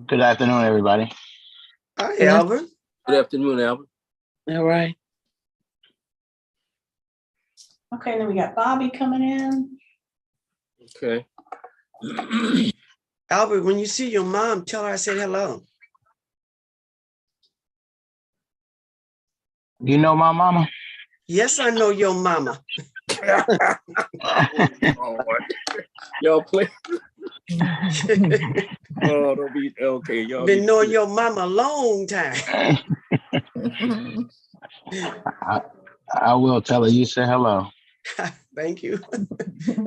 Good afternoon, everybody. Hi, Albert. Good afternoon, Albert. All right. Okay, then we got Bobby coming in. Okay. Albert, when you see your mom, tell her I said hello. You know my mama? Yes, I know your mama. Y'all play. Oh, don't be okay. Y'all Been knowing your mama a long time. I will tell her you say hello. Thank you.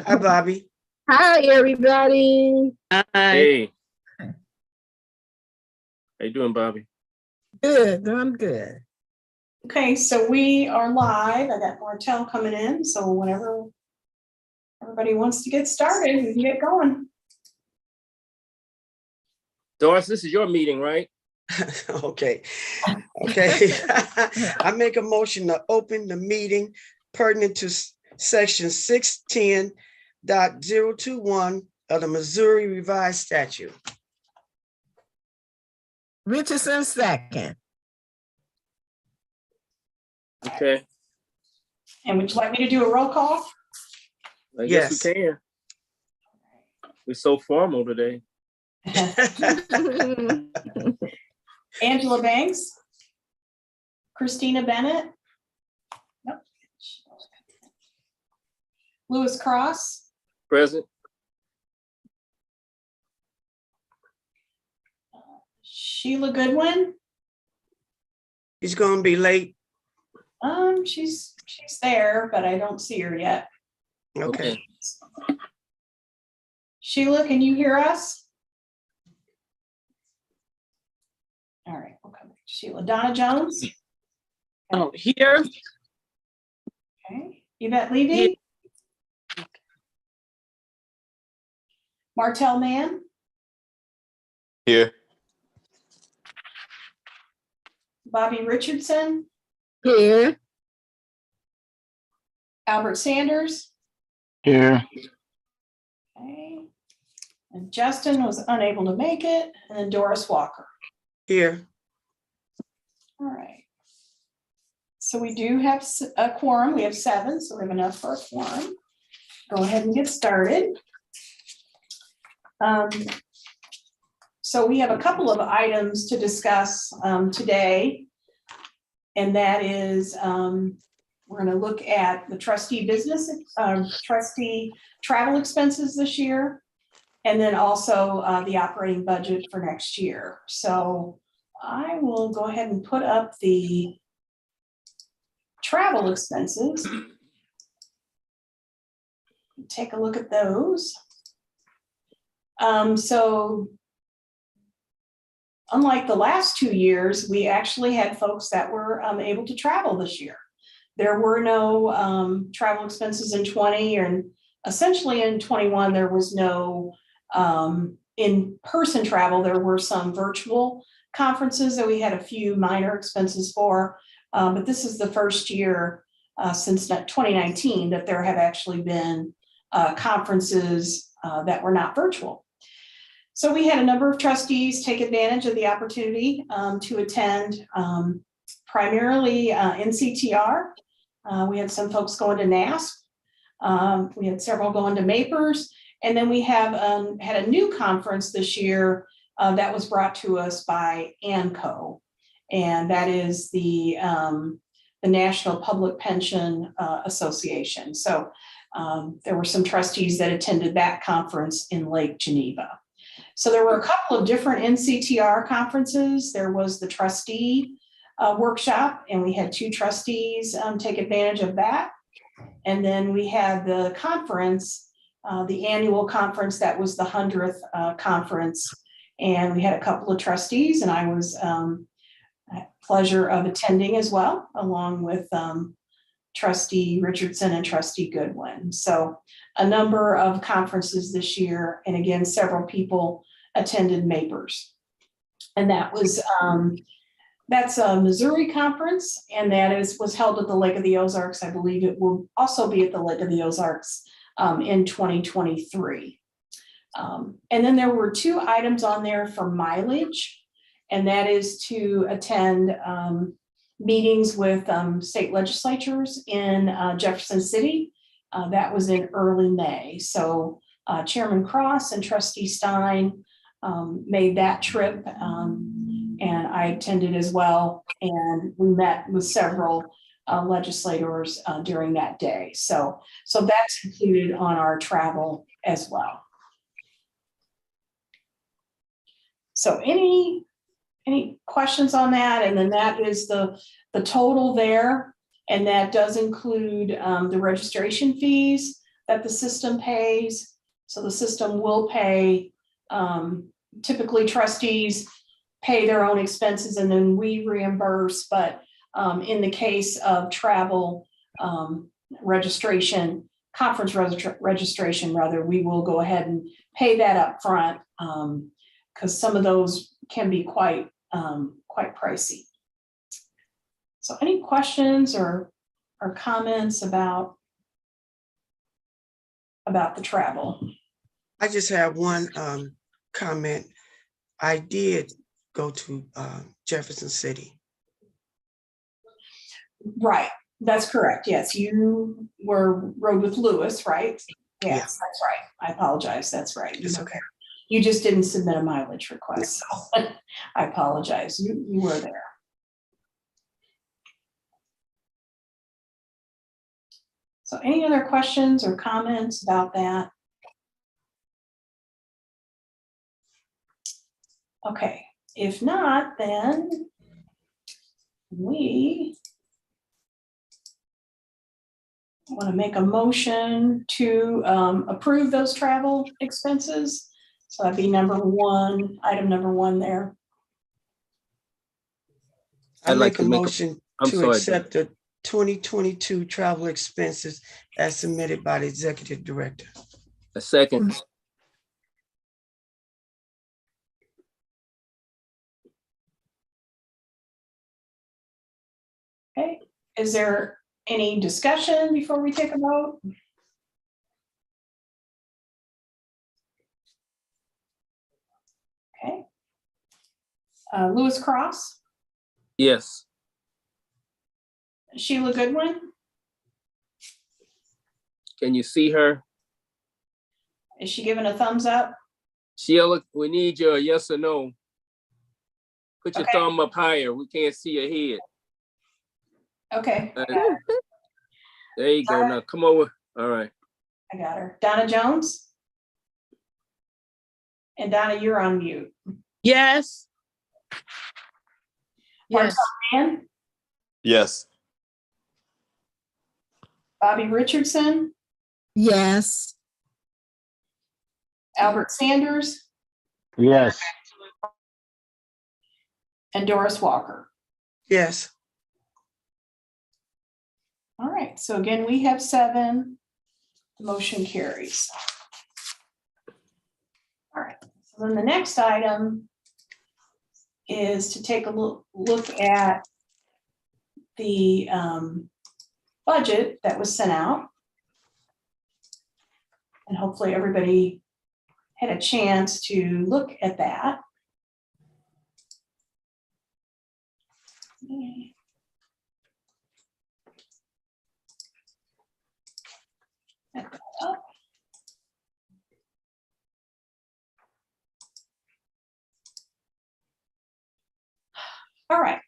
Hi, Bobby. Hi, everybody. Hi. Hey. How you doing, Bobby? Good, doing good. Okay, so we are live. I got Martell coming in, so whenever everybody wants to get started, we can get going. Doris, this is your meeting, right? Okay. Okay. I make a motion to open the meeting pertinent to section 610.021 of the Missouri Revised Statute. Richardson, second. Okay. And would you like me to do a roll call? I Yes. guess we can. We're so formal today. Angela Banks. Christina Bennett. Nope. Lewis Cross. Present. Sheila Goodwin. He's gonna be late. She's there, but I don't see her yet. Okay. Sheila, can you hear us? All right, we'll come back to Sheila. Donna Jones. Oh, here. Okay. Yvette Levy. Martell Mann. Here. Bobby Richardson. Here. Albert Sanders. Here. Okay. And Justin was unable to make it. And then Doris Walker. Here. All right. So we do have a quorum. We have 7, so we have enough for a quorum. Go ahead and get started. So we have a couple of items to discuss today. And that is, we're going to look at the trustee trustee travel expenses this year, and then also the operating budget for next year. So I will go ahead and put up the travel expenses. Take a look at those. So unlike the last 2 years, we actually had folks that were able to travel this year. There were no travel expenses in 20, and essentially in 21, there was no in-person travel. There were some virtual conferences that we had a few minor expenses for, but this is the first year since 2019 that there have actually been conferences that were not virtual. So we had a number of trustees take advantage of the opportunity to attend primarily NCTR. We had some folks going to NASP. We had several going to MAPERS. And then we have had a new conference this year that was brought to us by ANCO. And that is the National Public Pension Association. So there were some trustees that attended that conference in Lake Geneva. So there were a couple of different NCTR conferences. There was the trustee workshop, and we had 2 trustees take advantage of that. And then we had the conference, the annual conference that was the 100th conference. And we had a couple of trustees, and I was had pleasure of attending as well, along with Trustee Richardson and Trustee Goodwin. So a number of conferences this year, and again, several people attended MAPERS. And that was, that's a Missouri conference, and that was held at the Lake of the Ozarks. I believe it will also be at the Lake of the Ozarks in 2023. And then there were 2 items on there for mileage, and that is to attend meetings with state legislatures in Jefferson City. That was in early May. So Chairman Cross and Trustee Stein made that trip, and I attended as well. And we met with several legislators during that day. So that's included on our travel as well. So any questions on that? And then that is the total there. And that does include the registration fees that the system pays. So the system will pay, typically trustees pay their own expenses and then we reimburse. But in the case of travel registration, conference registration rather, we will go ahead and pay that up front because some of those can be quite pricey. So any questions or comments about the travel? I just have one comment. I did go to Jefferson City. Right, that's correct. Yes, you rode with Lewis, right? Yes, that's right. I apologize. That's right. It's okay. You just didn't submit a mileage request. So I apologize. You were there. So any other questions or comments about that? Okay, if not, then we want to make a motion to approve those travel expenses. So that'd be item number one there. I I'd like make to a make a- motion I'm to sorry, accept the 2022 travel expenses as submitted by the executive director. A second. Okay, is there any discussion before we take a vote? Okay. Lewis Cross, Yes. Sheila Goodwin, Can you see her? is she giving a thumbs up? Sheila, we need your yes or no. Put your Okay. thumb up higher. We can't see your head. Okay, There you go. Now come over. All right. I got her. Donna Jones? And Donna, you're on mute. Yes. Mark Yes. Mann, Yes. Bobby Richardson, Yes. Albert Sanders, Yes. and Doris Walker. Yes. All right, so again, we have 7. The motion carries. All right, so then the next item is to take a look at the budget that was sent out. And hopefully everybody had a chance to look at that. Back that up. All right,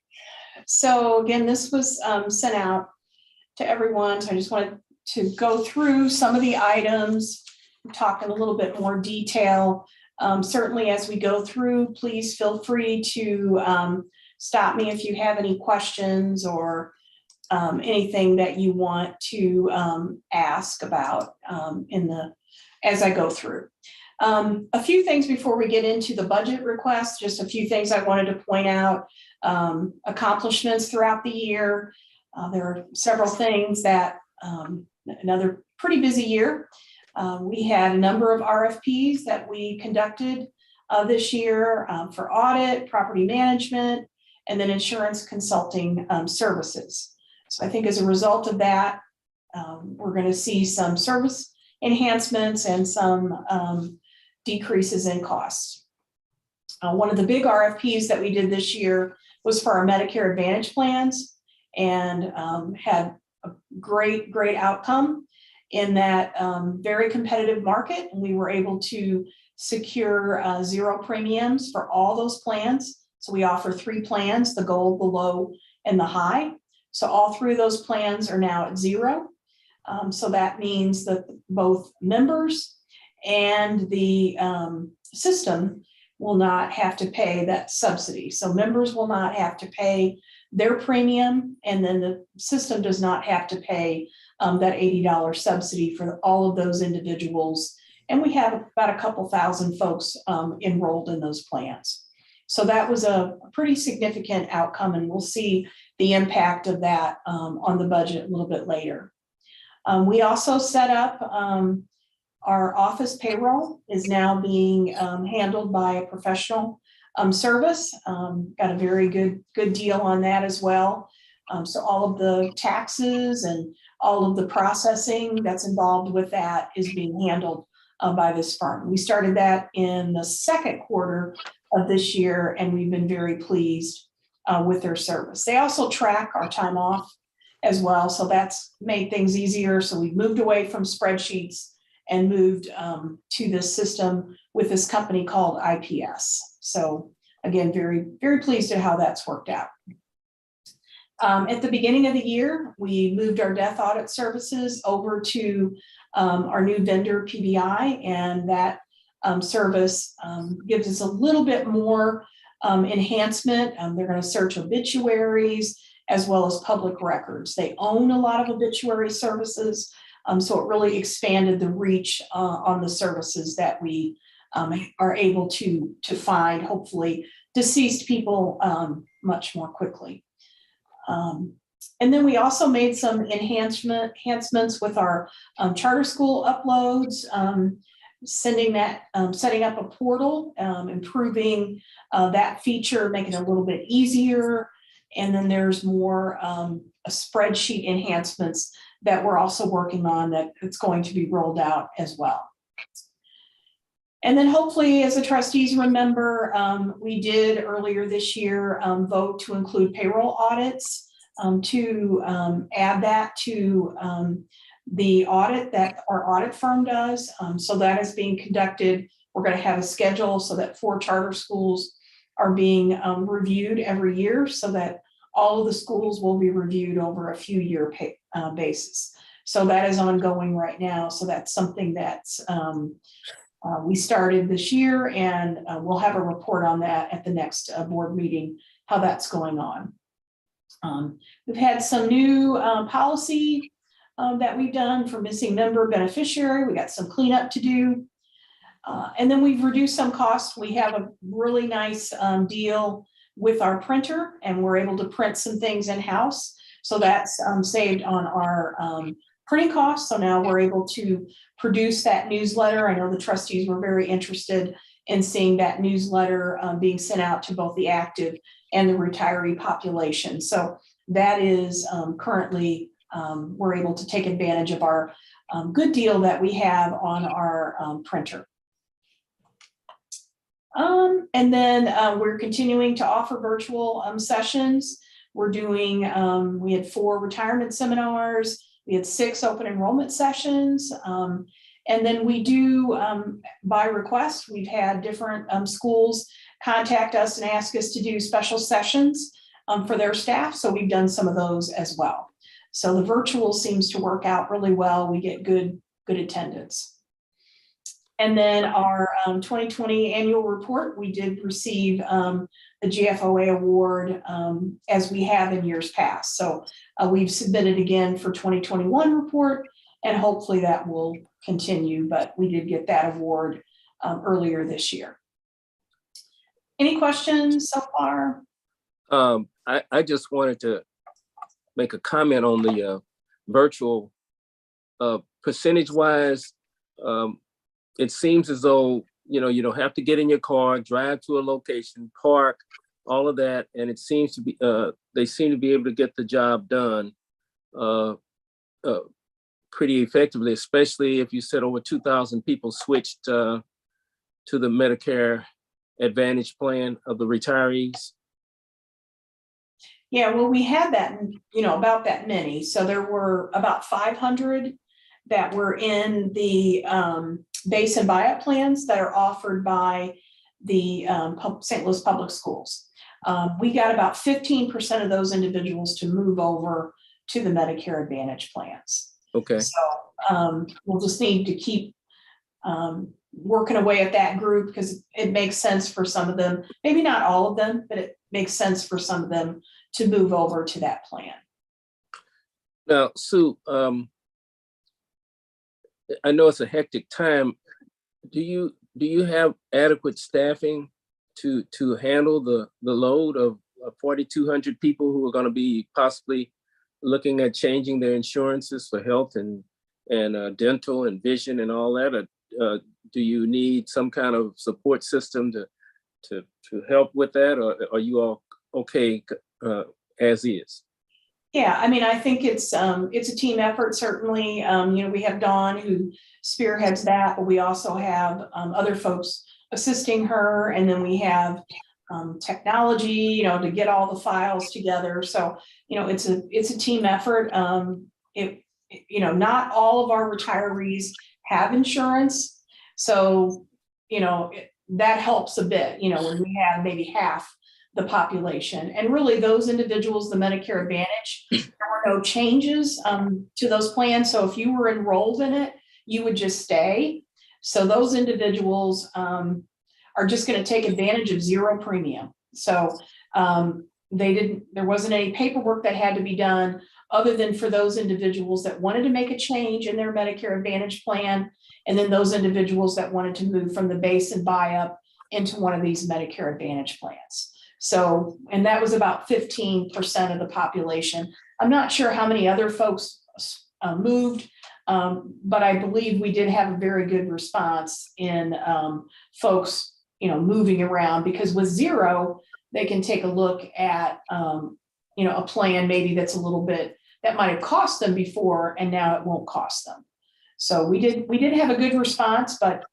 so again, this was sent out to everyone, so I just wanted to go through some of the items, talk in a little bit more detail. Certainly as we go through, please feel free to stop me if you have any questions or anything that you want to ask about as I go through. A few things before we get into the budget request, just a few things I wanted to point out. Accomplishments throughout the year. There are several things that, another pretty busy year. We had a number of RFPs that we conducted this year for audit, property management, and then insurance consulting services. So I think as a result of that, we're going to see some service enhancements and some decreases in costs. One of the big RFPs that we did this year was for our Medicare Advantage plans, and had a great outcome in that very competitive market. And we were able to secure 0 premiums for all those plans. So we offer 3 plans, the gold, the low, and the high. So all 3 of those plans are now at 0. So that means that both members and the system will not have to pay that subsidy. So members will not have to pay their premium, and then the system does not have to pay that $80 subsidy for all of those individuals. And we have about a couple thousand folks enrolled in those plans. So that was a pretty significant outcome, and we'll see the impact of that on the budget a little bit later. We also set up our office payroll is now being handled by a professional service. Got a very good deal on that as well. So all of the taxes and all of the processing that's involved with that is being handled by this firm. We started that in the second quarter of this year, and we've been very pleased with their service. They also track our time off as well, so that's made things easier. So we've moved away from spreadsheets and moved to this system with this company called IPS. So again, very pleased at how that's worked out. At the beginning of the year, we moved our death audit services over to our new vendor PBI, and that service gives us a little bit more enhancement. They're going to search obituaries as well as public records. They own a lot of obituary services, so it really expanded the reach on the services that we are able to find, hopefully, deceased people much more quickly. And then we also made some enhancements with our charter school uploads, setting up a portal, improving that feature, making it a little bit easier. And then there's more spreadsheet enhancements that we're also working on that it's going to be rolled out as well. And then hopefully, as the trustees remember, we did earlier this year vote to include payroll audits, to add that to the audit that our audit firm does. So that is being conducted. We're going to have a schedule so that 4 charter schools are being reviewed every year, so that all of the schools will be reviewed over a few year basis. So that is ongoing right now. So that's something that's we started this year, and we'll have a report on that at the next board meeting, how that's going on. We've had some new policy that we've done for missing member beneficiary. We got some cleanup to do. And then we've reduced some costs. We have a really nice deal with our printer, and we're able to print some things in-house. So that's saved on our printing costs. So now we're able to produce that newsletter. I know the trustees were very interested in seeing that newsletter being sent out to both the active and the retiree population. So that is currently, we're able to take advantage of our good deal that we have on our printer. And then we're continuing to offer virtual sessions. We're doing, we had 4 retirement seminars. We had 6 open enrollment sessions. And then we do, by request, we've had different schools contact us and ask us to do special sessions for their staff. So we've done some of those as well. So the virtual seems to work out really well. We get good attendance. And then our 2020 annual report, we did receive the GFOA award as we have in years past. So we've submitted again for 2021 report, and hopefully that will continue, but we did get that award earlier this year. Any questions so far? I just wanted to make a comment on the virtual percentage-wise. It seems as though you don't have to get in your car, drive to a location, park, all of that. And it seems to be, they seem to be able to get the job done pretty effectively, especially if you said over 2,000 people switched to the Medicare Advantage plan of the retirees. Yeah, well, we had that, about that many. So there were about 500 that were in the base and buyout plans that are offered by the St. Louis Public Schools. We got about 15% of those individuals to move over to the Medicare Advantage plans. Okay. So we'll just need to keep working away at that group, because it makes sense for some of them, maybe not all of them, but it makes sense for some of them to move over to that plan. Now, Sue, I know it's a hectic time. Do you have adequate staffing to handle the load of 4,200 people who are going to be possibly looking at changing their insurances for health and dental and vision and all that? Do you need some kind of support system to help with that, or are you all okay as is? Yeah, I mean, I think it's a team effort, certainly. We have Dawn who spearheads that, but we also have other folks assisting her, and then we have technology, to get all the files together. So, it's a team effort. Not all of our retirees have insurance, so that helps a bit. When we have maybe half the population, and really those individuals, the Medicare Advantage, there were no changes to those plans. So if you were enrolled in it, you would just stay. So those individuals are just going to take advantage of zero premium. So there wasn't any paperwork that had to be done, other than for those individuals that wanted to make a change in their Medicare Advantage plan, and then those individuals that wanted to move from the base and buy up into one of these Medicare Advantage plans. So, and that was about 15% of the population. I'm not sure how many other folks moved, but I believe we did have a very good response in folks, moving around, because with zero, they can take a look at, a plan maybe that's a little bit, that might have cost them before, and now it won't cost them. So we did have a good response, but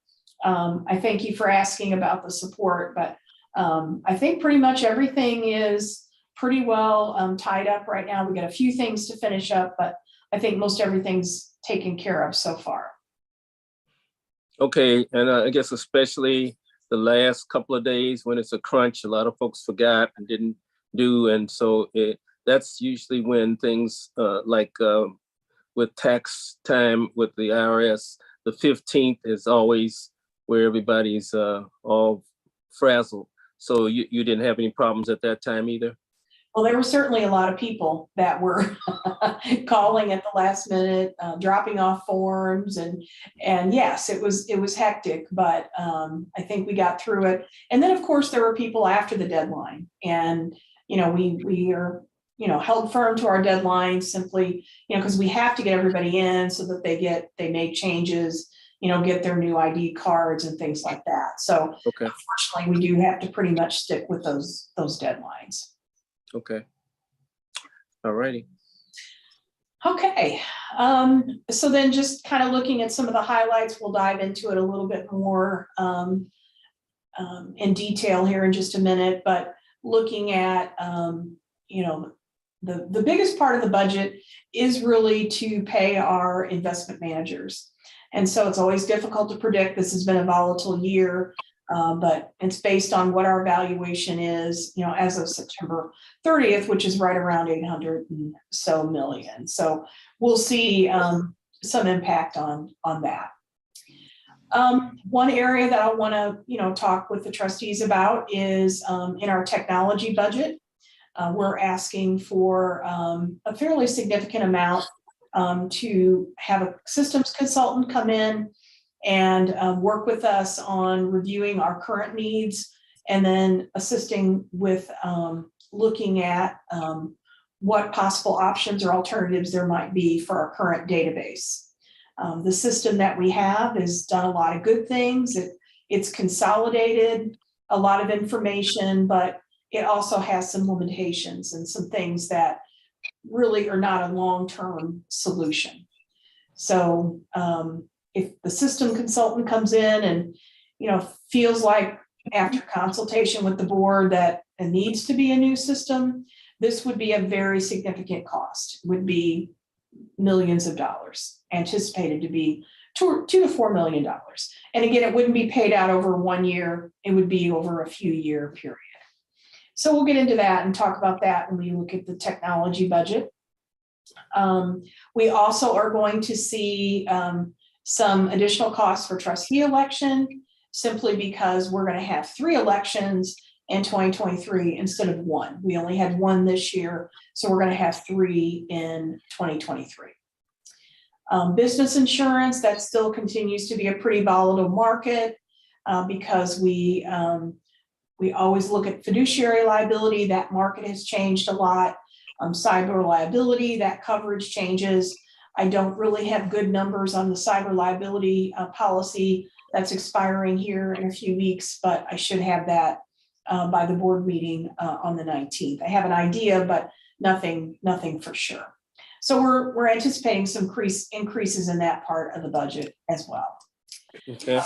I thank you for asking about the support, but I think pretty much everything is pretty well tied up right now. We got a few things to finish up, but I think most everything's taken care of so far. Okay, and I guess especially the last couple of days when it's a crunch, a lot of folks forgot and didn't do, and so that's usually when things with tax time with the IRS, the 15th is always where everybody's all frazzled. So you didn't have any problems at that time either? Well, there were certainly a lot of people that were calling at the last minute, dropping off forms, and yes, it was hectic, but I think we got through it. And then, of course, there were people after the deadline, and we are held firm to our deadline, simply because we have to get everybody in so that they make changes, get their new ID cards and things like that. So okay. Unfortunately, we do have to pretty much stick with those deadlines. Okay. All righty. Okay. So then just kind of looking at some of the highlights, we'll dive into it a little bit more in detail here in just a minute, but looking at, the biggest part of the budget is really to pay our investment managers. And so it's always difficult to predict. This has been a volatile year, but it's based on what our valuation is, as of September 30th, which is right around 800 and so million. So we'll see some impact on that. One area that I want to, talk with the trustees about is in our technology budget. We're asking for a fairly significant amount to have a systems consultant come in and work with us on reviewing our current needs, and then assisting with looking at what possible options or alternatives there might be for our current database. The system that we have has done a lot of good things. It It's consolidated, a lot of information, but it also has some limitations and some things that really are not a long-term solution. So if the system consultant comes in and, feels like after consultation with the board that it needs to be a new system, this would be a very significant cost. It would be millions of dollars, anticipated to be $2 to $4 million. And again, it wouldn't be paid out over 1 year. It would be over a few year period. So we'll get into that and talk about that when we look at the technology budget. We also are going to see some additional costs for trustee election, simply because we're going to have 3 elections in 2023 instead of 1. We only had 1 this year, so we're going to have 3 in 2023. Business insurance, that still continues to be a pretty volatile market because we always look at fiduciary liability. That market has changed a lot. Cyber liability, that coverage changes. I don't really have good numbers on the cyber liability policy that's expiring here in a few weeks, but I should have that by the board meeting on the 19th. I have an idea, but nothing for sure. So we're anticipating some increases in that part of the budget as well. Okay.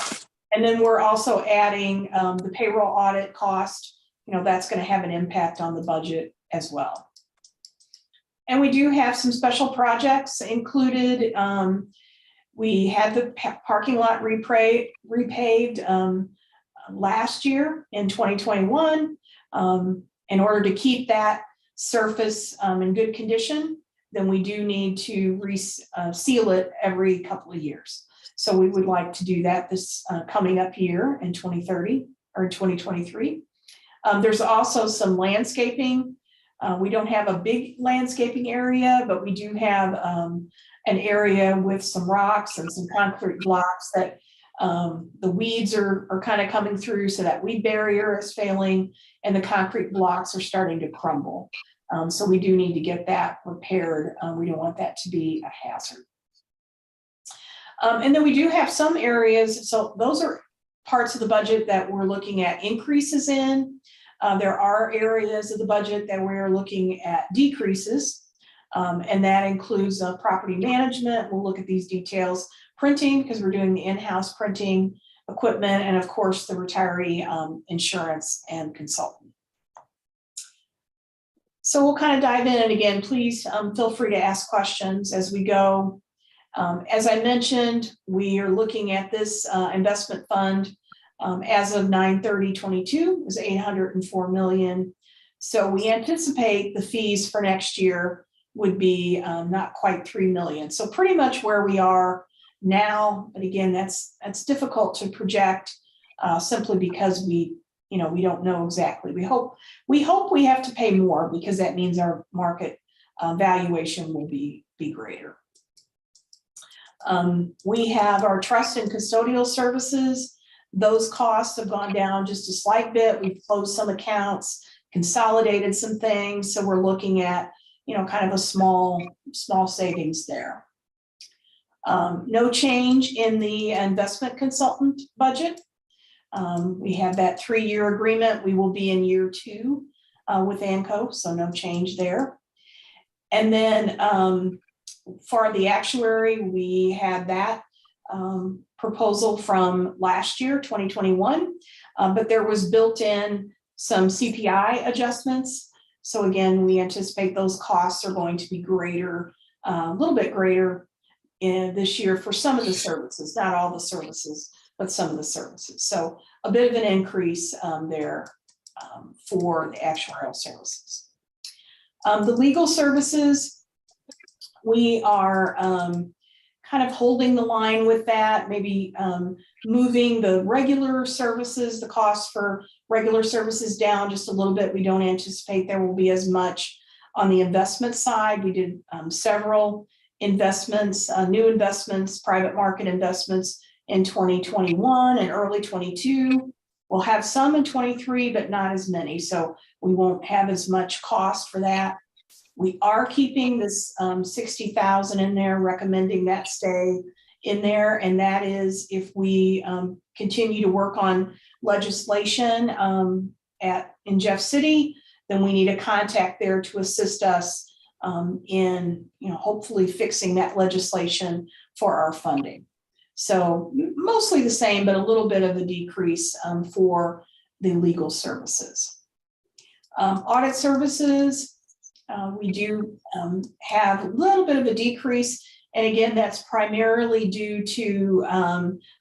And then we're also adding the payroll audit cost. That's going to have an impact on the budget as well. And we do have some special projects included. We had the parking lot repaved last year in 2021. In order to keep that surface in good condition, then we do need to seal it every couple of years. So we would like to do that this coming up year in 2030 or 2023. There's also some landscaping. We don't have a big landscaping area, but we do have an area with some rocks and some concrete blocks that the weeds are kind of coming through, so that weed barrier is failing and the concrete blocks are starting to crumble. So we do need to get that repaired. We don't want that to be a hazard. And then we do have some areas, so those are parts of the budget that we're looking at increases in. There are areas of the budget that we're looking at decreases, and that includes property management. We'll look at these details. Printing, because we're doing the in-house printing equipment, and of course the retiree insurance and consultant. So we'll kind of dive in, and again, please feel free to ask questions as we go. As I mentioned, we are looking at this investment fund as of 9/30/22 is $804 million. So we anticipate the fees for next year would be not quite $3 million. So pretty much where we are now, but again, that's difficult to project simply because we don't know exactly. We hope we have to pay more, because that means our market valuation will be greater. We have our trust and custodial services. Those costs have gone down just a slight bit. We've closed some accounts, consolidated some things. So we're looking at, kind of a small savings there. No change in the investment consultant budget. We have that 3-year agreement. We will be in year 2 with ANCO, so no change there. And then for the actuary, we had that proposal from last year, 2021, but there was built in some CPI adjustments. So again, we anticipate those costs are going to be greater, a little bit greater in this year for some of the services, not all the services, but some of the services. So a bit of an increase there for the actuarial services. The legal services, we are kind of holding the line with that, maybe moving the regular services, the cost for regular services down just a little bit. We don't anticipate there will be as much on the investment side. We did several investments, new investments, private market investments in 2021 and early 22. We'll have some in 23, but not as many. So we won't have as much cost for that. We are keeping this 60,000 in there, recommending that stay in there. And that is if we continue to work on legislation in Jeff City, then we need a contact there to assist us in, hopefully fixing that legislation for our funding. So mostly the same, but a little bit of a decrease for the legal services. Audit services, we do have a little bit of a decrease. And again, that's primarily due to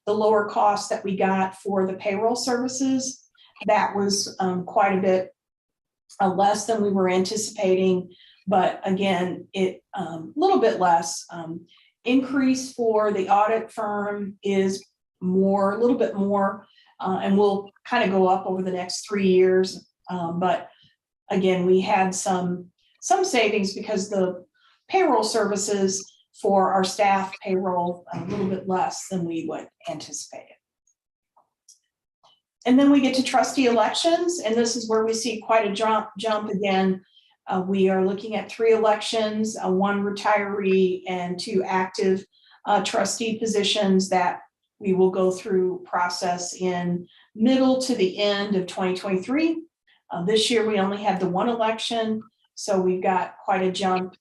the lower cost that we got for the payroll services. That was quite a bit less than we were anticipating. But again, a little bit less. Increase for the audit firm is a little bit more, and will kind of go up over the next 3 years. But again, we had some savings because the payroll services for our staff payroll a little bit less than we would anticipate. And then we get to trustee elections, and this is where we see quite a jump again. We are looking at 3 elections, 1 retiree and 2 active trustee positions that we will go through process in middle to the end of 2023. This year we only had the 1 election, so we've got quite a jump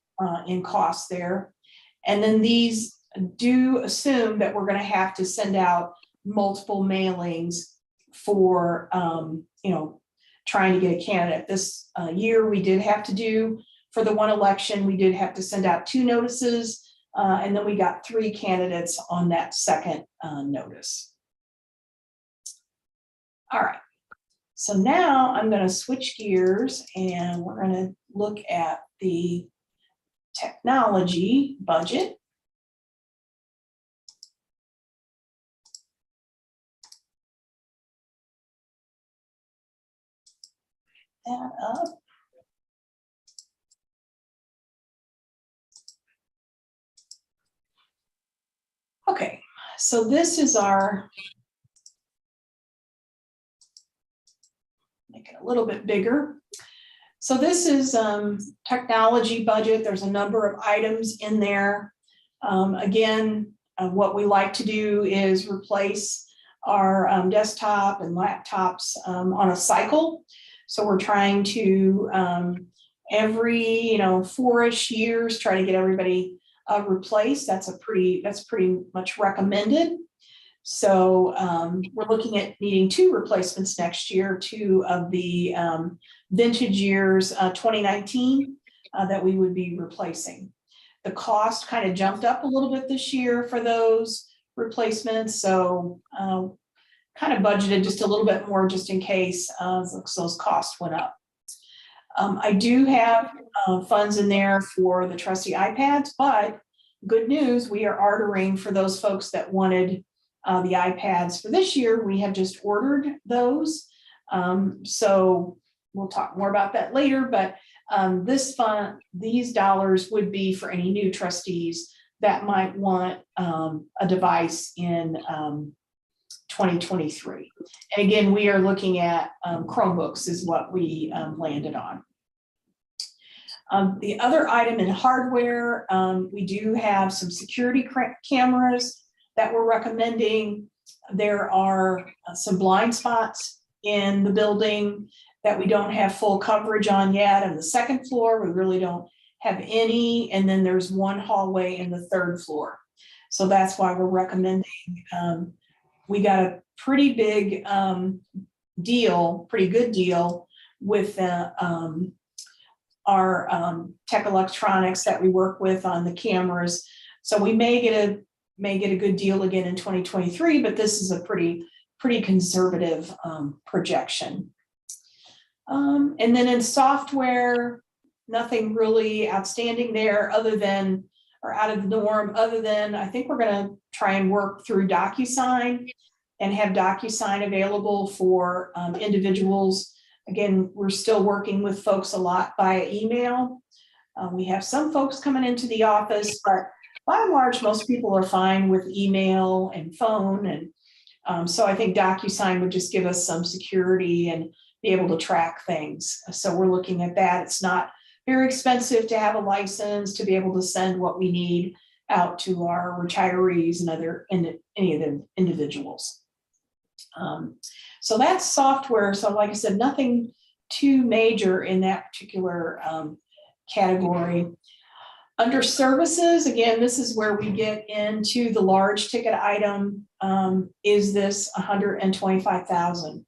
in costs there. And then these do assume that we're going to have to send out multiple mailings for trying to get a candidate. This year we did have to do, for the 1 election, we did have to send out 2 notices, and then we got 3 candidates on that second notice. All right, so now I'm going to switch gears and we're going to look at the technology budget. That up. Okay, so this is our, make it a little bit bigger. So this is technology budget. There's a number of items in there. Again, what we like to do is replace our desktop and laptops on a cycle. So we're trying to every 4-ish years try to get everybody replaced. That's pretty much recommended. So we're looking at needing 2 replacements next year, 2 of the vintage years 2019 that we would be replacing. The cost kind of jumped up a little bit this year for those replacements, so kind of budgeted just a little bit more just in case those costs went up. I do have funds in there for the trustee iPads, but good news, we are ordering for those folks that wanted the iPads for this year. We have just ordered those. So we'll talk more about that later, but these dollars would be for any new trustees that might want a device in 2023. And again, we are looking at Chromebooks is what we landed on. The other item in hardware, we do have some security cameras that we're recommending. There are some blind spots in the building that we don't have full coverage on yet. On the 2nd floor, we really don't have any. And then there's 1 hallway in the 3rd floor. So that's why we're recommending. We got a pretty big pretty good deal with our tech electronics that we work with on the cameras. So we may get a good deal again in 2023, but this is a pretty conservative projection. And then in software, nothing really outstanding there other than, or out of the norm, other than I think we're going to try and work through DocuSign and have DocuSign available for individuals. Again, we're still working with folks a lot via email. We have some folks coming into the office, but by and large, most people are fine with email and phone. And so I think DocuSign would just give us some security and be able to track things. So we're looking at that. It's not very expensive to have a license to be able to send what we need out to our retirees and any of the individuals. So that's software. So like I said, nothing too major in that particular category. Under services, again, this is where we get into the large ticket item. Is this 125,000?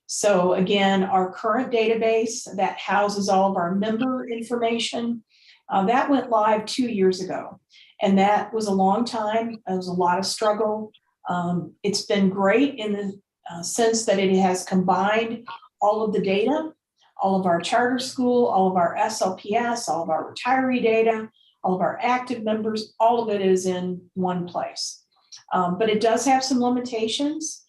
So again, our current database that houses all of our member information, that went live 2 years ago. And that was a long time. It was a lot of struggle. It's been great in the sense that it has combined all of the data, all of our charter school, all of our SLPS, all of our retiree data, all of our active members, all of it is in one place. But it does have some limitations.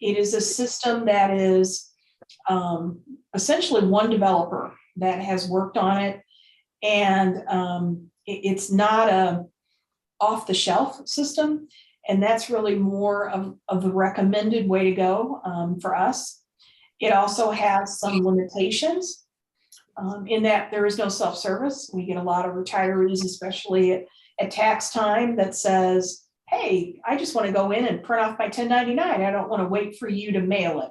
It is a system that is essentially one developer that has worked on it. And it's not a off-the-shelf system. And that's really more of the recommended way to go for us. It also has some limitations in that there is no self-service. We get a lot of retirees, especially at tax time, that says, hey, I just want to go in and print off my 1099. I don't want to wait for you to mail it.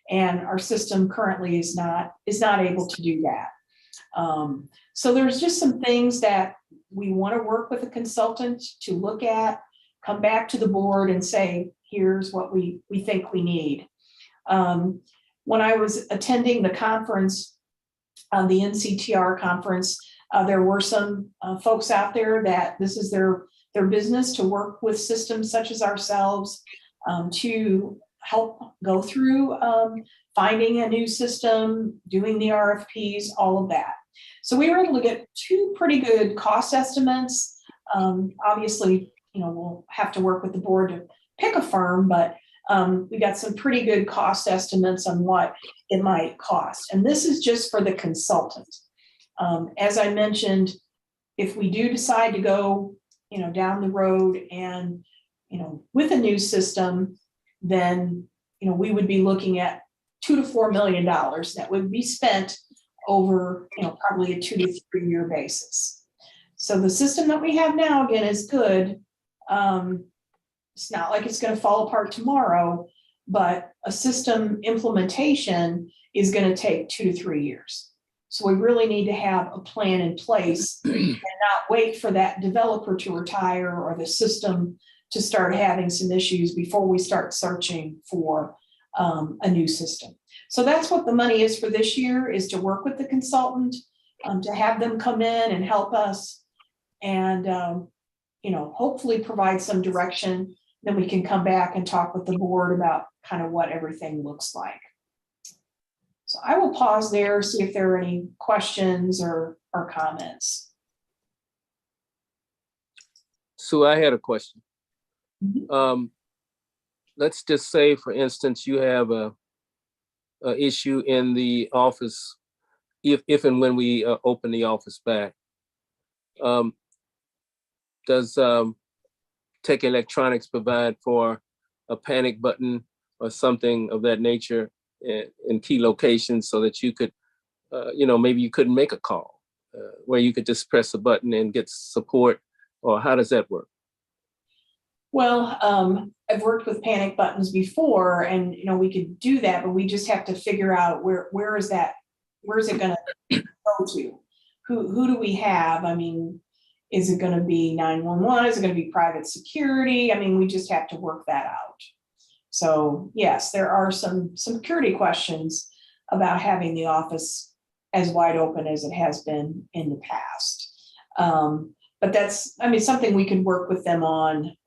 And our system currently is not able to do that. So there's just some things that we want to work with a consultant to look at, come back to the board and say, here's what we think we need. When I was attending the conference, the NCTR conference, there were some folks out there that this is their business to work with systems such as ourselves to help go through finding a new system, doing the RFPs, all of that. So we were able to get 2 pretty good cost estimates. Obviously, we'll have to work with the board to pick a firm, but we got some pretty good cost estimates on what it might cost. And this is just for the consultant. As I mentioned, if we do decide to go, down the road and, with a new system, then, we would be looking at $2 to $4 million that would be spent over, probably a 2 to 3 year basis. So the system that we have now, again, is good. It's not like it's going to fall apart tomorrow, but a system implementation is going to take 2 to 3 years. So we really need to have a plan in place and not wait for that developer to retire or the system to start having some issues before we start searching for a new system. So that's what the money is for this year, is to work with the consultant, to have them come in and help us and, hopefully provide some direction. Then we can come back and talk with the board about kind of what everything looks like. So I will pause there, see if there are any questions or comments. So I had a question. Mhm. Let's just say, for instance, you have a issue in the office, if and when we open the office back. Does Tech Electronics provide for a panic button or something of that nature in key locations so that you could, maybe you couldn't make a call, where you could just press a button and get support, or how does that work? Well, I've worked with panic buttons before, and we could do that, but we just have to figure out where is it going to go to? Who do we have? I mean, is it going to be 911? Is it going to be private security? I mean, we just have to work that out. So yes, there are some security questions about having the office as wide open as it has been in the past. But that's, something we can work with them on.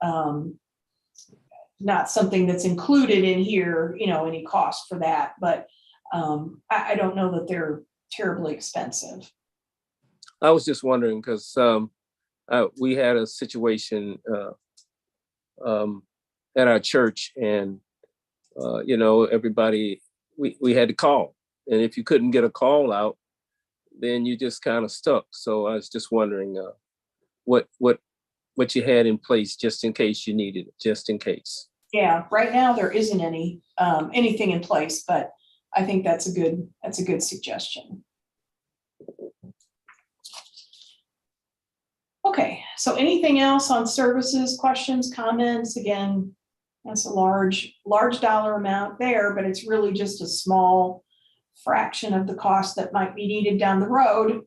Not something that's included in here, any cost for that, but I don't know that they're terribly expensive. I was just wondering because we had a situation at our church, and everybody, we had to call, and if you couldn't get a call out, then you just kind of stuck. So I was just wondering what you had in place just in case you needed it, just in case. Yeah, right now there isn't anything in place, but I think that's a good suggestion. Okay, so anything else on services, questions, comments? Again, That's a large dollar amount there, but it's really just a small fraction of the cost that might be needed down the road,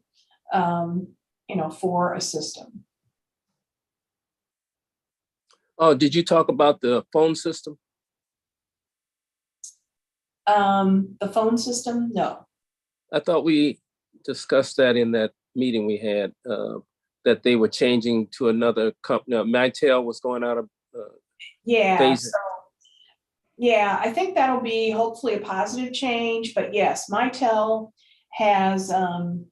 for a system. Oh, did you talk about the phone system? The phone system, no. I thought we discussed that in that meeting we had, that they were changing to another company. Mitel was going out of Yeah, phase. so, yeah, I think that'll be hopefully a positive change, but yes, Mitel has, they're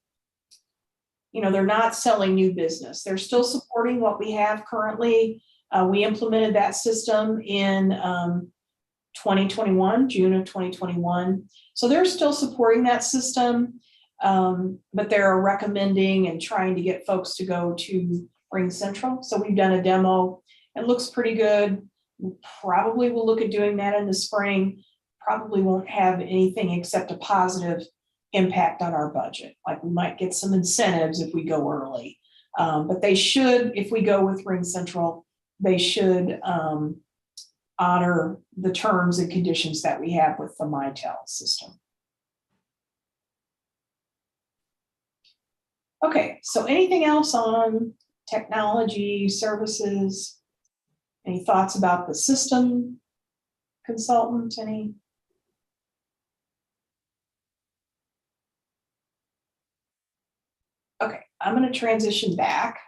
not selling new business. They're still supporting what we have currently. We implemented that system in 2021, June of 2021. So they're still supporting that system, but they're recommending and trying to get folks to go to Ring Central. So we've done a demo. It looks pretty good. Probably will look at doing that in the spring. Probably won't have anything except a positive impact on our budget. Like we might get some incentives if we go early. But they should, if we go with Ring Central, they should honor the terms and conditions that we have with the Mitel system. Okay, so anything else on technology, services? Any thoughts about the system consultant? Any? Okay, I'm going to transition back.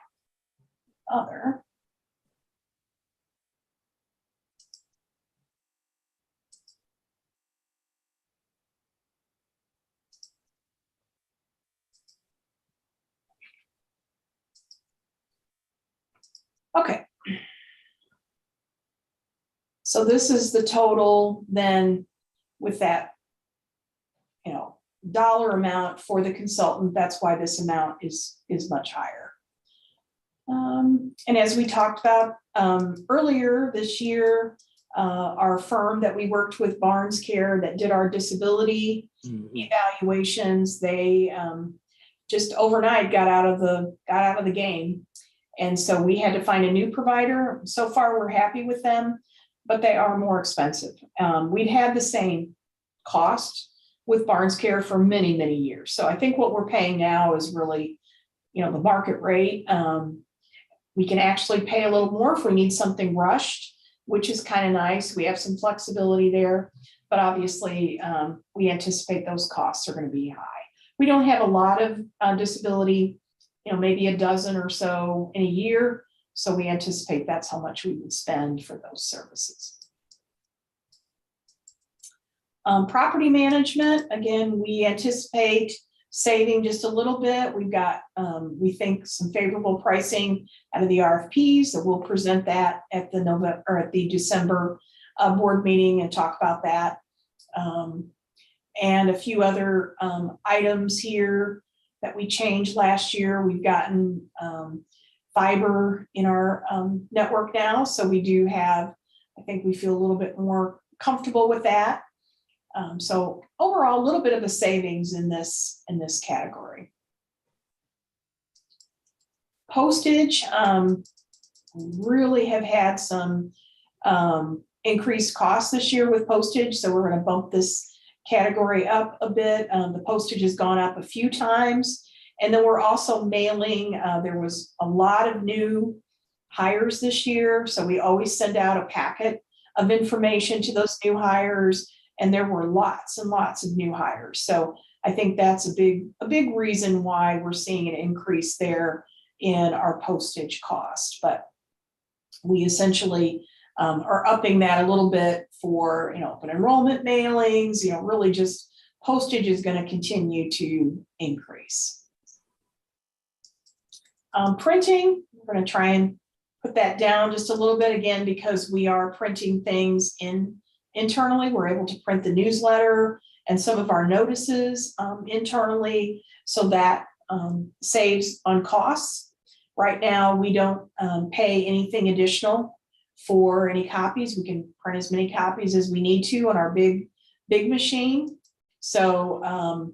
Other. Okay. So this is the total then with that, dollar amount for the consultant. That's why this amount is much higher. And as we talked about earlier this year, our firm that we worked with, Barnes Care, that did our disability evaluations, they just overnight got out of the game. And so we had to find a new provider. So far, we're happy with them, but they are more expensive. We'd had the same cost with Barnes Care for many, many years. So I think what we're paying now is really, the market rate. We can actually pay a little more if we need something rushed, which is kind of nice. We have some flexibility there, but obviously we anticipate those costs are going to be high. We don't have a lot of disability, maybe a dozen or so in a year. So we anticipate that's how much we would spend for those services. Property management, again, we anticipate saving just a little bit. We've got, we think, some favorable pricing out of the RFPs, so we'll present that at the December board meeting and talk about that. And a few other items here that we changed last year. We've gotten fiber in our network now, so we do have, I think we feel a little bit more comfortable with that. So overall, a little bit of a savings in this category. Postage, really have had some increased costs this year with postage, so we're going to bump this category up a bit. The postage has gone up a few times, and then we're also mailing. There was a lot of new hires this year, so we always send out a packet of information to those new hires. And there were lots and lots of new hires. So I think that's a big reason why we're seeing an increase there in our postage cost. But we essentially are upping that a little bit for, open enrollment mailings, really just postage is going to continue to increase. Printing, we're going to try and put that down just a little bit again, because we are printing things internally. We're able to print the newsletter and some of our notices internally, so that saves on costs. Right now, we don't pay anything additional for any copies. We can print as many copies as we need to on our big machine. So,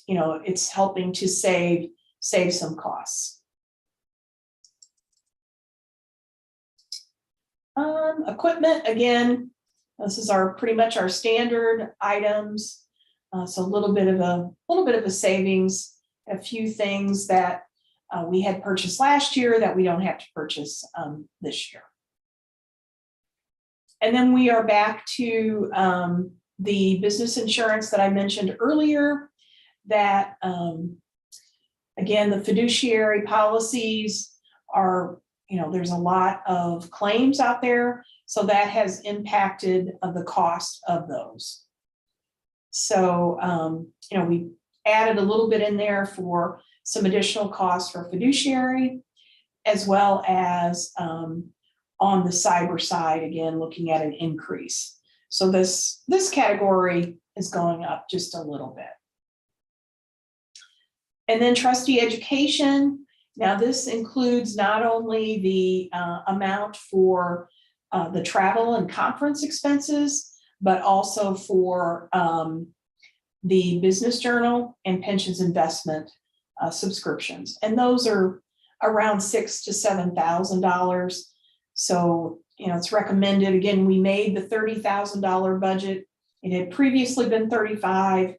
it's helping to save some costs. Equipment, again, this is our pretty much our standard items. So a little bit of a savings, a few things that we had purchased last year that we don't have to purchase this year. And then we are back to the business insurance that I mentioned earlier, that again, the fiduciary policies are, there's a lot of claims out there. So that has impacted the cost of those. So, we added a little bit in there for some additional costs for fiduciary, as well as on the cyber side, again, looking at an increase. So this category is going up just a little bit. And then trustee education. Now this includes not only the amount for the travel and conference expenses, but also for the business journal and pensions investment subscriptions. And those are around $6,000 to $7,000. So, it's recommended. Again, we made the $30,000 budget. It had previously been 35.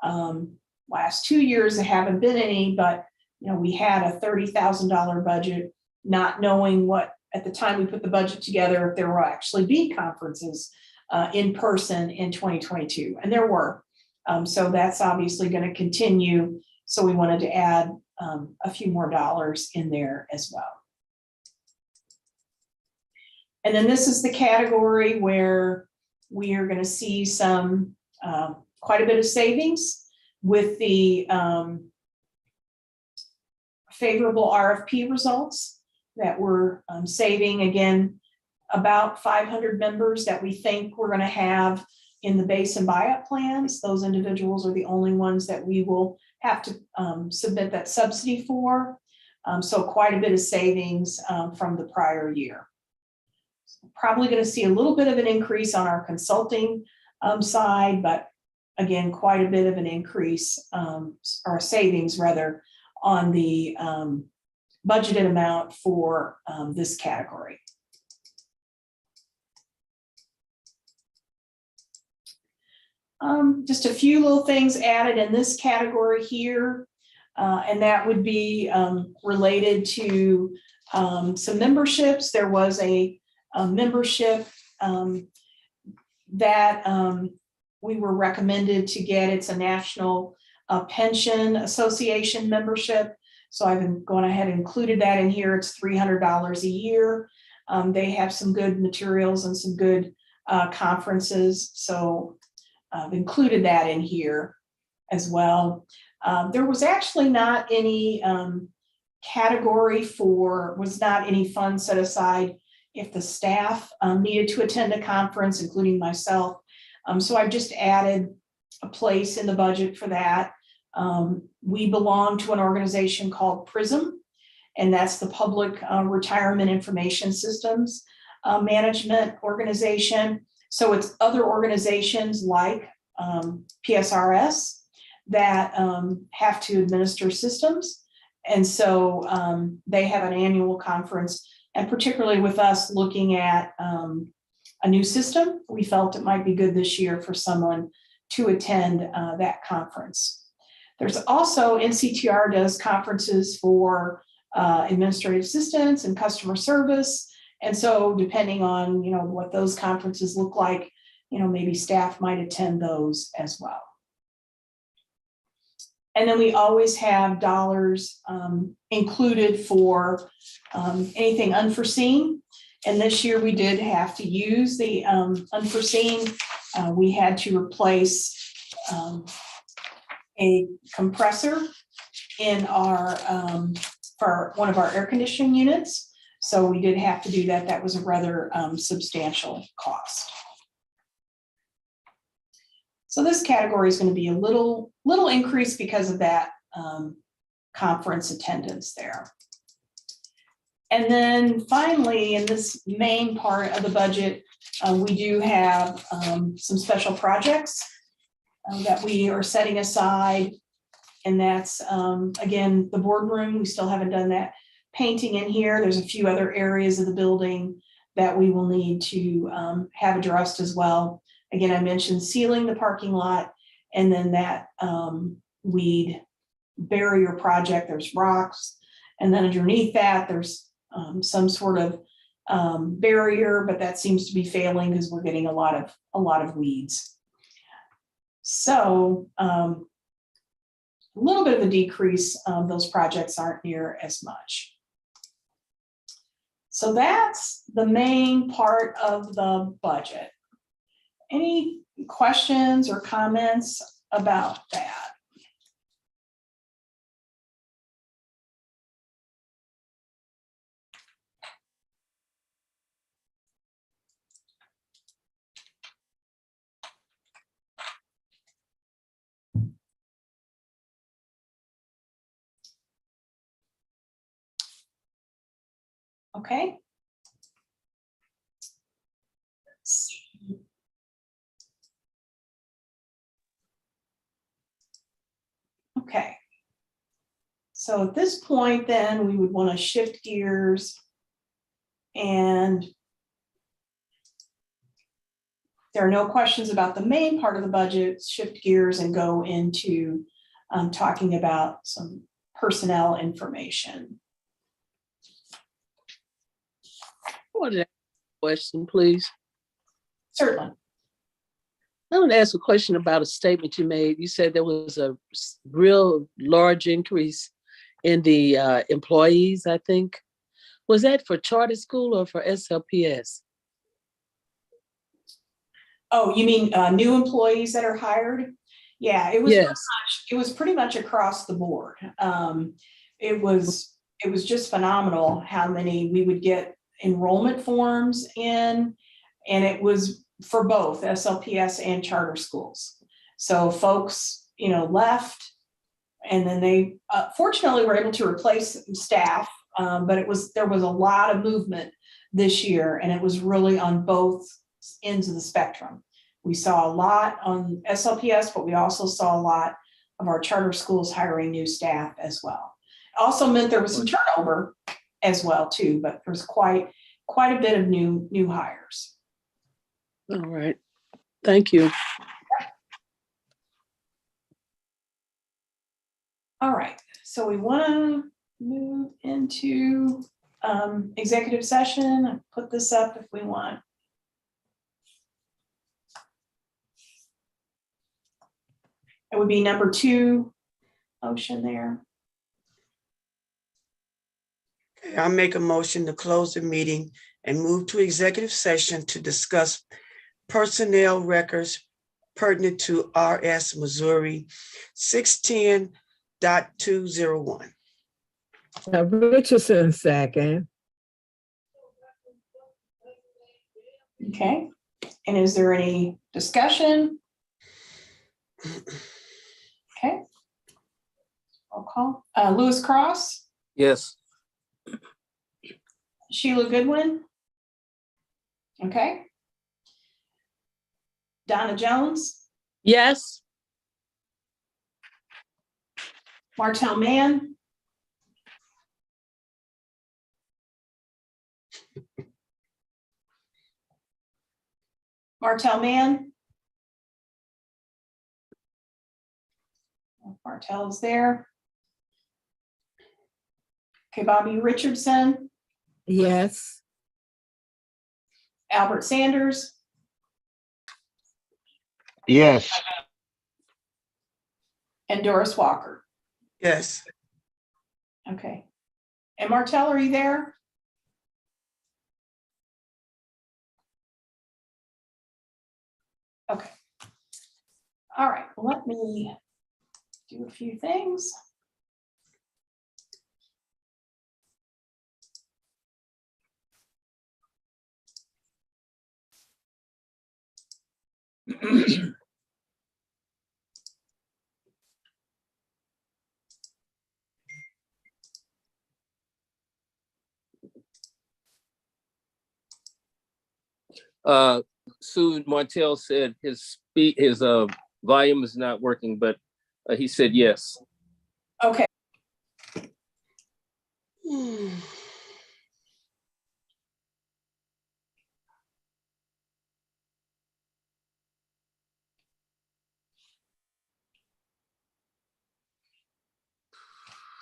Last 2 years, there haven't been any, but we had a $30,000 budget, not knowing what, at the time we put the budget together, if there will actually be conferences in person in 2022, and there were. So that's obviously going to continue. So we wanted to add a few more dollars in there as well. And then this is the category where we are going to see some quite a bit of savings with the favorable RFP results that we're saving, again, about 500 members that we think we're going to have in the base and buyout plans. Those individuals are the only ones that we will have to submit that subsidy for. So quite a bit of savings from the prior year. Probably going to see a little bit of an increase on our consulting side, but again, quite a bit of an increase, or savings rather, on the budgeted amount for this category. Just a few little things added in this category here, and that would be related to some memberships. There was a membership that we were recommended to get. It's a National Pension Association membership. So I've been going ahead and included that in here. It's $300 a year. They have some good materials and some good conferences. So I've included that in here as well. There was actually not any category for, was not any fund set aside if the staff needed to attend a conference, including myself. So I've just added a place in the budget for that. We belong to an organization called PRISM, and that's the Public Retirement Information Systems Management Organization. So it's other organizations like PSRS that have to administer systems. And so they have an annual conference, and particularly with us looking at a new system, we felt it might be good this year for someone to attend that conference. There's also, NCTR does conferences for administrative assistants and customer service. And so depending on, what those conferences look like, maybe staff might attend those as well. And then we always have dollars included for anything unforeseen. And this year we did have to use the unforeseen. We had to replace a compressor in our for one of our air conditioning units. So we did have to do that. That was a rather substantial cost. So this category is going to be a little increase because of that conference attendance there. And then finally, in this main part of the budget, we do have some special projects that we are setting aside. And that's, again, the boardroom. We still haven't done that painting in here. There's a few other areas of the building that we will need to have addressed as well. Again, I mentioned sealing the parking lot, and then that weed barrier project, there's rocks. And then underneath that, there's some sort of barrier, but that seems to be failing because we're getting a lot of weeds. So a little bit of a decrease. Those projects aren't near as much. So that's the main part of the budget. Any questions or comments about that? Okay. Let's see. Okay. So at this point, then we would want to shift gears, and there are no questions about the main part of the budget. Shift gears and go into talking about some personnel information. I wanted to ask a question, please. Certainly. I want to ask a question about a statement you made. You said there was a real large increase in the employees, I think. Was that for charter school or for SLPS? Oh, you mean new employees that are hired? Yeah, it was. Yes. It was pretty much across the board. It was just phenomenal how many we would get enrollment forms in, and it was for both SLPS and charter schools. So folks, left, and then they fortunately were able to replace staff, but there was a lot of movement this year, and it was really on both ends of the spectrum. We saw a lot on SLPS, but we also saw a lot of our charter schools hiring new staff as well. It also meant there was some turnover as well too, but there's quite a bit of new hires. All right. Thank you. All right. So we want to move into executive session. Put this up if we want. It would be number 2 motion there. Okay, I'll make a motion to close the meeting and move to executive session to discuss personnel records pertinent to RS Missouri 610.201. Richardson, second. Okay. And is there any discussion? Okay. Roll call. Lewis Cross, Yes. Sheila Goodwin. Okay. Donna Jones, Yes. Martell Mann. Martell Mann. Martell's there. Okay, Bobby Richardson, Yes. Albert Sanders, Yes. and Doris Walker. Yes. Okay. And Martell, are you there? Okay. All right, let me do a few things. Sue Martell said his volume is not working, but he said yes. Okay.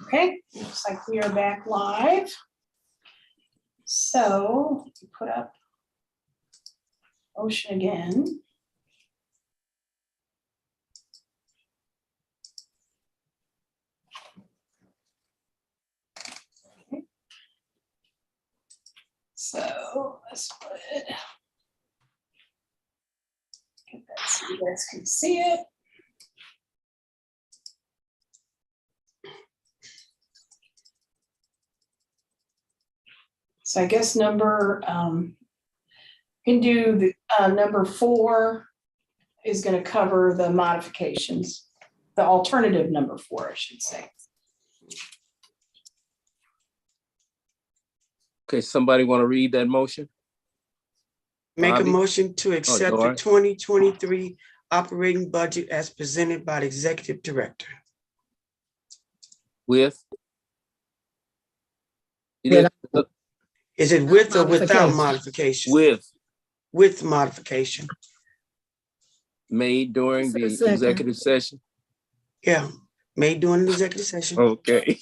Okay, looks like we are back live. So put up motion again. Okay. So let's put it. Get that so you guys can see it. So I guess number, can do the, number 4 is gonna cover the modifications, the alternative number 4, I should say. Okay, somebody want to read that motion? Make a Bobby? motion to accept the Doris? 2023 operating budget as presented by the executive director. With? You With- did- Is it with or without Modification. modification? With, With modification. made during the Second. executive session? Yeah, made during the executive session. Okay,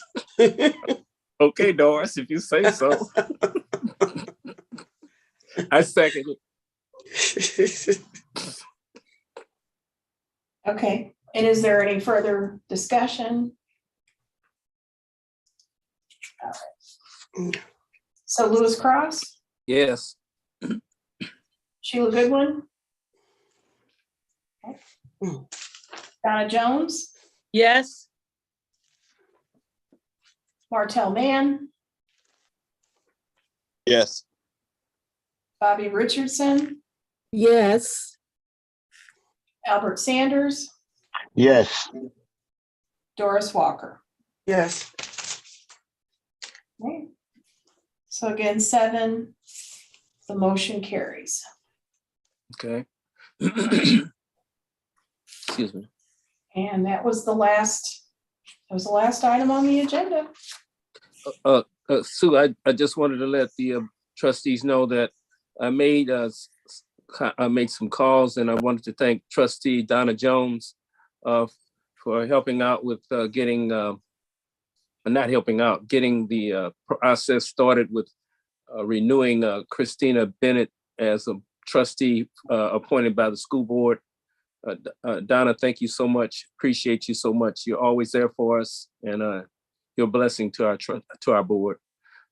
okay, Doris, if you say so. I second it. Okay, and is there any further discussion? All right. So Lewis Cross, Yes, Sheila Goodwin. Okay. Donna Jones, Yes. Martell Mann, Yes. Bobby Richardson, Yes. Albert Sanders, Yes. Doris Walker. Yes, Okay. So again, 7, the motion carries. okay. Excuse me. And that was the last item on the agenda. Sue, I just wanted to let the trustees know that I made some calls, and I wanted to thank Trustee Donna Jones for helping out with getting the process started with renewing Christina Bennett as a trustee appointed by the school board. Donna, thank you so much. Appreciate you so much. You're always there for us, and you're a blessing to our board.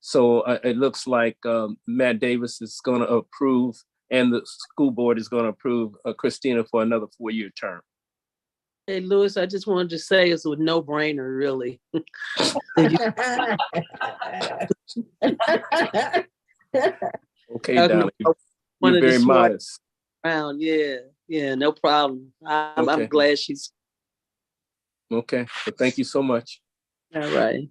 So it looks like Matt Davis is going to approve, and the school board is going to approve Christina for another 4-year term. Hey, Louis, I just wanted to say it's a no-brainer, really. Okay, Donna, you're Wanted to very swipe modest. around, yeah, no problem. I'm Okay. glad she's, Okay, well, thank you so much. all right.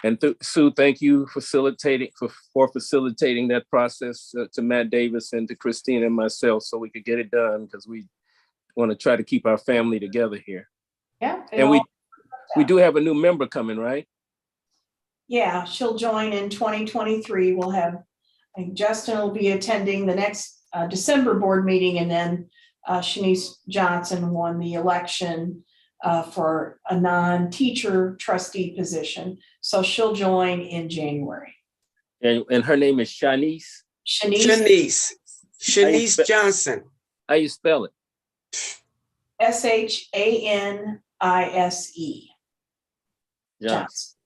And Sue, thank you for facilitating that process to Matt Davis and to Christina and myself, so we could get it done, because we want to try to keep our family together here. Yeah. And we do have a new member coming, right? Yeah, she'll join in 2023. We'll have, I think Justin will be attending the next December board meeting, and then Shanice Johnson won the election for a non-teacher trustee position. So she'll join in January. And her name is Shanice. Shanice, Shanice Johnson. How you spell it? Shanise. Johnson.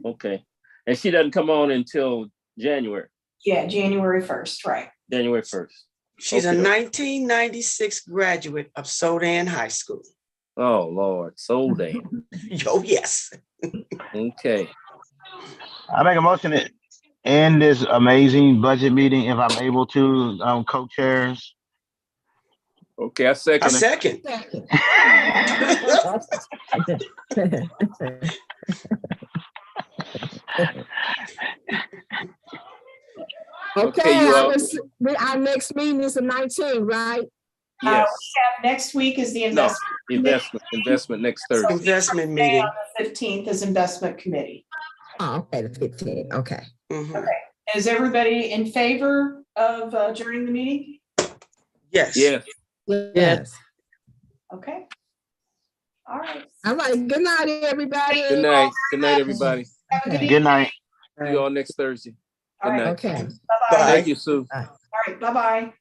Okay. And she doesn't come on until January. Yeah, January 1st, right. January 1st. She's Okay. a 1996 graduate of Sodan High School. Oh, Lord. So damn. Oh, yes. Okay. I make a motion to end this amazing budget meeting if I'm able to, co-chairs. Okay, I A second it. second. Okay, you all- our next meeting is the 19th, right? Yes. Next week is the No, investment. investment next Thursday. Investment Day meeting. on the 15th is investment committee. Oh, okay, the 15th, okay. Mhm. Is everybody in favor of adjourning the meeting? Yes. Yes. Yes. Okay. All right. All right, good night, everybody. Good night. Good night, everybody. Have a good Okay. evening. Good night. See you all next Thursday. All Good right. night. Okay. Bye-bye. Bye. Thank you, Sue. All right, bye-bye.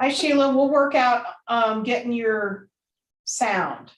Hi, Sheila. We'll work out getting your sound.